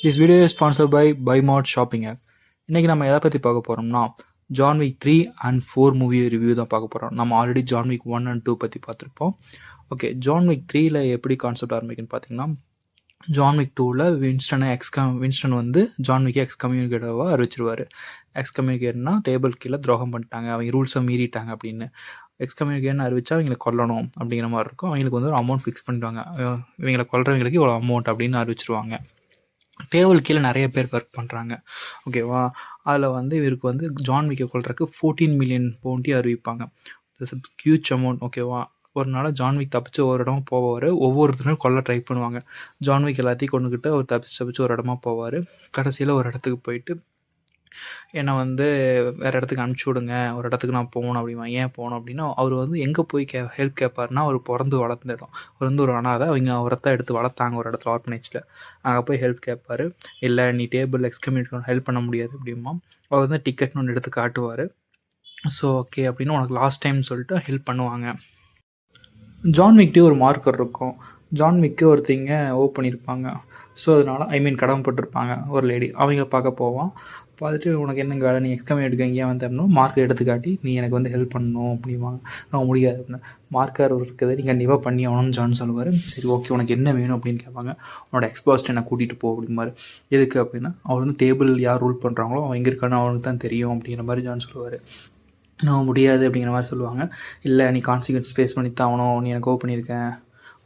This video is sponsored by Bymart shopping app. இன்றைக்கி நம்ம எதை பற்றி பார்க்க போகிறோம்னா John Wick 3 and 4 movie review தான் பார்க்க போகிறோம். நம்ம ஆல்ரெடி ஜான் விக் 1 அண்ட் 2 பற்றி பார்த்துருப்போம். ஓகே, ஜான் விக் 3ல எப்படி கான்செப்ட் ஆரம்பிக்குன்னு பார்த்தீங்கன்னா, ஜான் விக் 2ல் வின்ஸ்டன் வந்து ஜான் விக்கை எக்ஸ்கம்யூனிகேட்டராக அறிவிச்சிருவார். எக்ஸ்கம்யூனிகேட்னா டேபிள் கீழே துரோகம் பண்ணிட்டாங்க, அவங்க ரூல்ஸை மீறிட்டாங்க அப்படின்னு. எக்ஸ்கம்யூனிகேட்னு அறிவிச்சா அவங்களை கொல்லணும் அப்படிங்கிற மாதிரி இருக்கும். அவங்களுக்கு வந்து ஒரு அமௌண்ட் ஃபிக்ஸ் பண்ணிடுவாங்க, இவங்களை கொல்றவங்களுக்கு இவ்வளோ அமௌண்ட் அப்படின்னு அறிவிச்சிருவாங்க. டேபிள் கீழே நிறைய பேர் ஒர்க் பண்ணுறாங்க, ஓகேவா. அதில் வந்து இவருக்கு வந்து ஜான் விக்கை கொள்றதுக்கு 14 மில்லியன் பவுண்டி அறிவிப்பாங்க. ஹியூஜ் அமௌண்ட், ஓகேவா. ஒரு நாள் ஜான் விக் தப்பிச்சு ஒரு இடமா போவார். ஒவ்வொருத்தரும் கொல்ல ட்ரை பண்ணுவாங்க. ஜான் விக் எல்லாத்தையும் கொண்டுக்கிட்டு அவர் தப்பிச்சு ஒரு இடமா போவார். கடைசியில் ஒரு இடத்துக்கு போயிட்டு என்னை வந்து வேறு இடத்துக்கு அனுப்பிச்சி விடுங்க, ஒரு இடத்துக்கு நான் போகணும் அப்படிமா. ஏன் போகணும் அப்படின்னா, அவர் வந்து எங்கே போய் ஹெல்ப் கேட்பாருன்னா, அவர் பிறந்து வளர்ந்த இடம், அவர் வந்து ஒரு அனாதை, அவங்க அவரத்தான் எடுத்து வளர்த்தாங்க ஒரு இடத்துல ஆர்ஃபனேஜில். அங்கே போய் ஹெல்ப் கேட்பார். இல்லை நீ டேபிள் எக்ஸ்கம்யூனிகேட் ஹெல்ப் பண்ண முடியாது அப்படிமா. அவர் வந்து டிக்கெட்னு ஒன்று எடுத்து காட்டுவார். ஸோ ஓகே அப்படின்னு உனக்கு லாஸ்ட் டைம் சொல்லிட்டு ஹெல்ப் பண்ணுவாங்க. ஜான் விக்டே ஒரு மார்க்கர் இருக்கும். ஜான் விக்கு ஒருத்தங்க பண்ணியிருப்பாங்க. ஸோ அதனால் கடமைப்பட்டிருப்பாங்க ஒரு லேடி. அவங்கள பார்க்க போவான். பார்த்துட்டு உனக்கு என்னங்க வேலை, நீ எக்ஸ்கம்யூனிகேட் எங்கேயா வந்து அப்படின்னா மார்க்கர் எடுத்து காட்டி நீ எனக்கு வந்து ஹெல்ப் பண்ணணும் அப்படிம்பாங்க. நான் முடியாது அப்படின்னா, மார்க்கர் இருக்குது நீ கண்டிப்பாக பண்ணி ஆகணும்னு ஜான் சொல்லுவார். சரி ஓகே, உனக்கு என்ன வேணும் அப்படின்னு கேட்பாங்க. உன்னோட எக்ஸ்பாஸ்ட் என்னை கூட்டிகிட்டு போ அப்படிம்பாரு. எதுக்கு அப்படின்னா, அவர் வந்து டேபிள் யார் ரூல் பண்ணுறாங்களோ அவன் எங்கே இருக்கான்னு அவனுக்கு தான் தெரியும் அப்படிங்கிற மாதிரி ஜான் சொல்லுவார். நான் முடியாது அப்படிங்கிற மாதிரி சொல்லுவாங்க. இல்லை நீ கான்சிக்வன்ஸ் ஃபேஸ் பண்ணி தான் ஆகணும், நீ எனக்கு பண்ணியிருக்கேன்,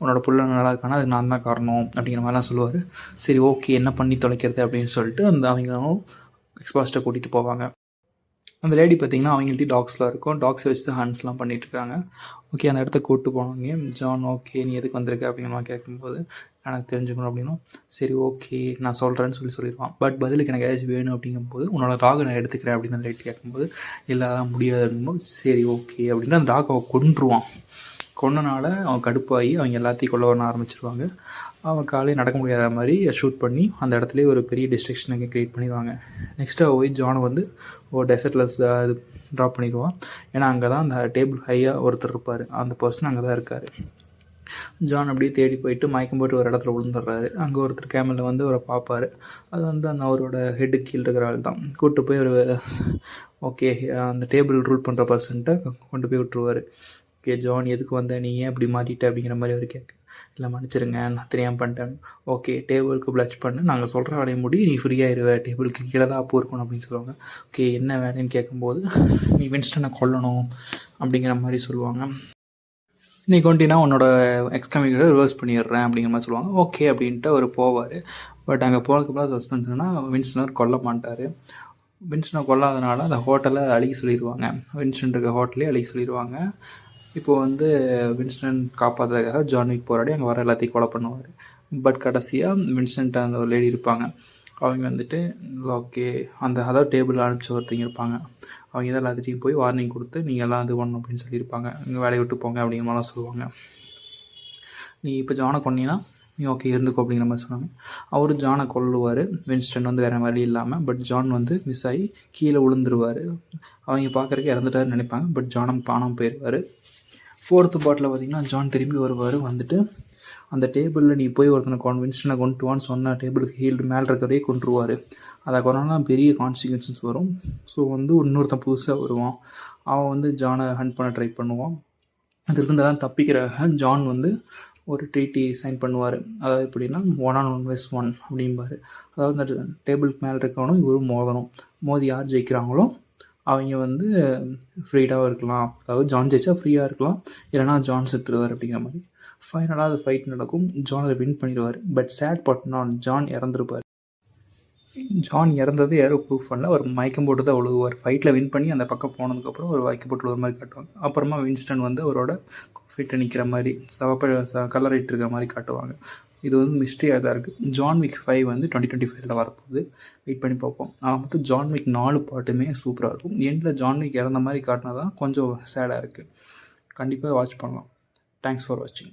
உன்னோட புள்ள நல்லா இருக்கானா அதுக்கு நான் தான் காரணம் அப்படிங்கிற மாதிரிலாம் சொல்லுவார். சரி ஓகே, என்ன பண்ணி தொலைக்கிறது அப்படின்னு சொல்லிட்டு அந்த அவங்களும் எக்ஸ்பாஸ்ட்டை கூட்டிகிட்டு போவாங்க. அந்த லேடி பார்த்திங்கன்னா அவங்கள்ட்ட டாக்ஸ்லாம் இருக்கும். டாக்ஸை வச்சு தான் ஹண்ட்ஸ்லாம் பண்ணிகிட்ருக்காங்க. ஓகே, அந்த இடத்த கூப்பிட்டு போனோங்க. ஜான் ஓகே நீ எதுக்கு வந்திருக்க அப்படிங்கிற மாதிரி கேட்கும்போது, எனக்கு தெரிஞ்சுக்கணும் அப்படின்னா, சரி ஓகே நான் சொல்கிறேன்னு சொல்லிடுவான். பட் பதிலுக்கு எனக்கு ஏதாச்சும் வேணும் அப்படிங்கும்போது, உன்னோட டாகை நான் எடுத்துக்கிறேன் அப்படின்னு அந்த லேடி கேட்கும்போது, இல்லை அதெல்லாம் முடியாது அப்படிங்கும்போது, சரி ஓகே அப்படின்னா அந்த டாக் அவன் கொன்றுவான். கொன்னனால அவன் கடுப்பாகி அவங்க எல்லாத்தையும் கொல்ல வர ஆரம்பிச்சிருவாங்க. அவன் காலையில் நடக்க முடியாத மாதிரி ஷூட் பண்ணி அந்த இடத்துலேயே ஒரு பெரிய டிஸ்ட்ரக்ஷனை க்ரியேட் பண்ணிடுவாங்க. நெக்ஸ்ட்டு போய் ஜானை வந்து ஒரு டெசர்ட்டில் இது ட்ராப் பண்ணிடுவான். ஏன்னா அங்கே தான் அந்த டேபிள் ஹையாக ஒருத்தர் இருப்பார், அந்த பர்சன் அங்கே தான் இருக்கார். ஜான் அப்படியே தேடி போயிட்டு மயக்கம் போட்டு ஒரு இடத்துல விழுந்துடுறாரு. அங்கே ஒருத்தர் கேமலில் வந்து அவரை பார்ப்பார். அது வந்து அந்த அவரோட ஹெட்டு கீழே இருக்கிற ஆள் தான். கூப்பிட்டு போய் ஒரு ஓகே அந்த டேபிள் ரூல் பண்ணுற பர்சன்ட்டை கொண்டு போய் விட்டுருவார். ஓகே ஜான் எதுக்கு வந்த, நீ ஏன் இப்படி மாட்டிட்ட அப்படிங்கிற மாதிரி அவர் கேட்க, இல்லை மன்னிச்சிருங்க நான் தெரியாமல் பண்ணிட்டேன். ஓகே டேபிளுக்கு ப்ளச் பண்ணு, நாங்கள் சொல்கிற வேலையை முடி, நீ ஃப்ரீயாகிடுவேன், டேபிளுக்கு கீழே தான் அப்போ இருக்கணும் அப்படின்னு சொல்லுவாங்க. ஓகே என்ன வேலைன்னு கேட்கும்போது, நீ வின்ஸ்டனை கொல்லணும் அப்படிங்கிற மாதிரி சொல்லுவாங்க. நீ கொண்டினா உன்னோட எக்ஸ்கம்யூனிகேட்டை ரிவர்ஸ் பண்ணிடுறேன் அப்படிங்கிற மாதிரி சொல்லுவாங்க. ஓகே அப்படின்ட்டு அவர் போவார். பட் அங்கே போனதுக்கப்புறம் சஸ்பென்ஸ்னா வின்ஸ்டனர் கொல்ல மாட்டார். வின்ஸ்டனை கொல்லாதனால அந்த ஹோட்டலை அழிக்க சொல்லிடுவாங்க. வின்ஸ்டன் இருக்க ஹோட்டலே அழிக்க சொல்லிடுவாங்க. இப்போது வந்து வின்ஸ்டன் காப்பாற்றுறதுக்காக ஜான் விக் போராடி அங்கே வர எல்லாத்தையும் கொலை பண்ணுவார். பட் கடைசியாக வின்ஸ்டன்ட்ட அந்த ஒரு லேடி இருப்பாங்க. அவங்க வந்துட்டு ஓகே அதாவது டேபிள் அனுப்பிச்ச ஒருத்தங்க இருப்பாங்க. அவங்க தான் எல்லாத்தையும் போய் வார்னிங் கொடுத்து நீங்கள் எல்லாம் இது பண்ணணும் அப்படின்னு சொல்லியிருப்பாங்க. இங்கே வேலையை விட்டு போங்க அப்படிங்கிற மாதிரிலாம் சொல்லுவாங்க. நீ இப்போ ஜானை கொன்னீங்கன்னா நீ ஓகே இருந்துக்கோ அப்படிங்கிற மாதிரி சொன்னாங்க. அவர் ஜானை கொல்லுவார். வின்ஸ்டன் வந்து வேறு வழி இல்லாமல். பட் ஜான் வந்து மிஸ் ஆகி கீழே விழுந்துருவார். அவங்க பார்க்குறக்கு இறந்துட்டாருன்னு நினைப்பாங்க. பட் ஜானும் காணாமல் போயிடுவார். 4th பார்ட்டில் பார்த்திங்கன்னா ஜான் திரும்பி வருவார். வந்துட்டு அந்த டேபிளில் நீ போய் ஒருத்தனை வின்ஸ்டனை கொண்டு வான்னு சொன்ன டேபிளுக்கு ஹீல்டு மேலே இருக்கிறதே கொண்டுருவார். அதை கொரோனா பெரிய கான்சிக்வன்சஸ் வரும். ஸோ வந்து இன்னொருத்தன் புதுசாக வருவான். அவன் வந்து ஜானை ஹண்ட் பண்ண ட்ரை பண்ணுவான். அதுக்குன்றதான் தப்பிக்கிறாக ஜான் வந்து ஒரு ட்ரீட்டி சைன் பண்ணுவார். அதாவது எப்படின்னா 1-on-1 அப்படிம்பார். அதாவது அந்த டேபிளுக்கு மேலே இருக்கவனும் இவரும் மோதணும். மோதி யார் ஜெயிக்கிறாங்களோ அவங்க வந்து ஃப்ரீடாகவும் இருக்கலாம். அதாவது ஜான் ஜெயிச்சா ஃப்ரீயாக இருக்கலாம், இல்லைனா ஜான் செத்துருவார் அப்படிங்கிற மாதிரி. ஃபைனலாக அது ஃபைட் நடக்கும். ஜான் அதை வின் பண்ணிடுவார். பட் சேட் பார்ட்னா ஜான் இறந்துருப்பார். ஜான் இறந்தது யாரும் ப்ரூஃப் பண்ணல. அவர் மயக்கம் போட்டு தான் விழுவார். ஃபைட்டில் வின் பண்ணி அந்த பக்கம் போனதுக்கப்புறம் ஒரு மயக்கம் போட்டு ஒரு மாதிரி காட்டுவாங்க. அப்புறமா வின்ஸ்டன் வந்து அவரோட ஃபைட்டை நிற்கிற மாதிரி கலரிட்டு இருக்கிற மாதிரி காட்டுவாங்க. இது வந்து மிஸ்ட்ரியாக தான் இருக்குது. ஜான் விக் 5 வந்து 2025 வரப்போகுது. வெயிட் பண்ணி பார்ப்போம். மொத்தம் ஜான் விக் 4 பாட்டுமே சூப்பராக இருக்கும். எண்டில் ஜான் விக் இறந்த மாதிரி காட்டினா தான் கொஞ்சம் சேடாக இருக்குது. கண்டிப்பாக வாட்ச் பண்ணலாம். தேங்க்ஸ் ஃபார் வாட்சிங்.